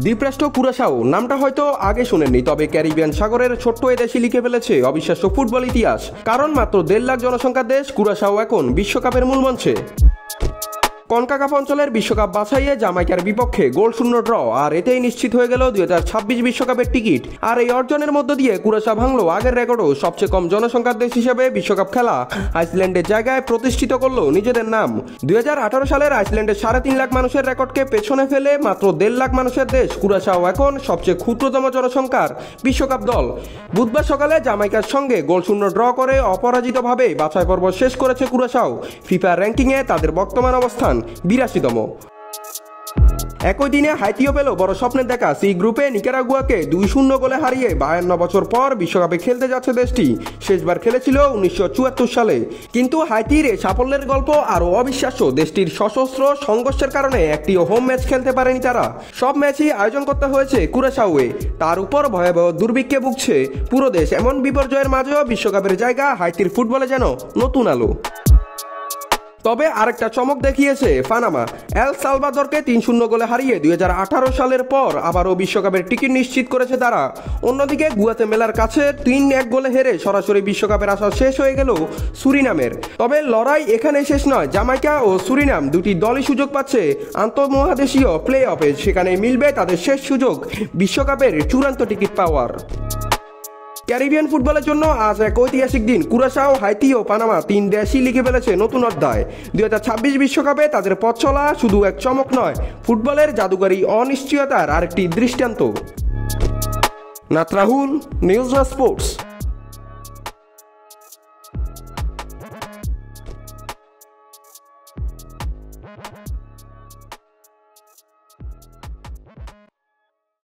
দ্বীপরাষ্ট্র কুরাসাও নামটা হয়তো আগে শুনেননি, তবে ক্যারিবিয়ান সাগরের ছোট্ট এ দেশে লিখে ফেলেছে অবিশ্বাস্য ফুটবল ইতিহাস। কারণ মাত্র 1.5 লাখ জনসংখ্যার দেশ কুরাসাও এখন বিশ্বকাপের মূল মঞ্চে। কনকাকাফ অঞ্চলের বিশ্বকাপ বাছাইয়ে জামাইকার বিপক্ষে গোলশূন্য ড্র, আর এতেই নিশ্চিত হয়ে গেল 2026 বিশ্বকাপের টিকিট। আর এই অর্জনের মধ্য দিয়ে কুরাসা ভাঙল আগের রেকর্ডও, সবচেয়ে কম জনসংখ্যার দেশ হিসেবে বিশ্বকাপ খেলা আইসল্যান্ডের জায়গায় প্রতিষ্ঠিত করল নিজেদের নাম। 2018 সালের আইসল্যান্ডের 3.5 লাখ মানুষের রেকর্ডকে পেছনে ফেলে মাত্র 1.5 লাখ মানুষের দেশ কুরাসাও এখন সবচেয়ে ক্ষুদ্রতম জনসংখ্যার বিশ্বকাপ দল। বুধবার সকালে জামাইকার সঙ্গে গোলশূন্য ড্র করে অপরাজিতভাবে বাছাই পর্ব শেষ করেছে কুরাসাও। ফিফা র্যাঙ্কিংয়ে তাদের বর্তমান অবস্থান 82তম। একই দিনে হাইতিও পেল বড় স্বপ্নের দেখা সি গ্রুপে নিকারাগুয়াকে 2-0 গোলে হারিয়ে 52 বছর পর বিশ্বকাপে খেলতে যাচ্ছে দেশটি। শেষবার খেলেছিল 1974 সালে। কিন্তু হাইতির এই সাফল্যের গল্প আরও অবিশ্বাস্য। দেশটির সশস্ত্র সংঘর্ষের কারণে একটিও হোম ম্যাচ খেলতে পারেনি তারা। সব ম্যাচই আয়োজন করতে হয়েছে কুরাসাওয়ে। তার উপর ভয়াবহ দুর্ভিক্ষে ভুগছে পুরো দেশ। এমন বিপর্যয়ের মাঝেও বিশ্বকাপের জায়গা হাইতির ফুটবলে যেন নতুন আলো। তবে আরেকটা চমক দেখিয়েছে পানামা। এল সালভাদরকে 3-0 গোলে হারিয়ে 2018 সালের পর আবারও বিশ্বকাপের টিকিট নিশ্চিত করেছে তারা। অন্যদিকে গুয়াতেমালার কাছে 3-1 গোলে হেরে সরাসরি বিশ্বকাপের আশা শেষ হয়ে গেল সুরিনামের। তবে লড়াই এখানে শেষ নয়। জামাইকা ও সুরিনাম দুটি দলই সুযোগ পাচ্ছে আন্তঃমহাদেশীয় প্লে অফে। সেখানে মিলবে তাদের শেষ সুযোগ বিশ্বকাপের চূড়ান্ত টিকিট পাওয়ার। ক্যারিবিয়ান ফুটবলের জন্য আজ এক ঐতিহাসিক দিন। কুরাসাও, হাইতি ও পানামা 3 দেশই লিখে ফেলেছে নতুন অধ্যায়। 2026 বিশ্বকাপে তাদের পথ চলা শুধু এক চমক নয়, ফুটবলের জাদুকরী অনিশ্চয়তার আরেকটি দৃষ্টান্ত। নাত রাহুল, নিউজ স্পোর্টস।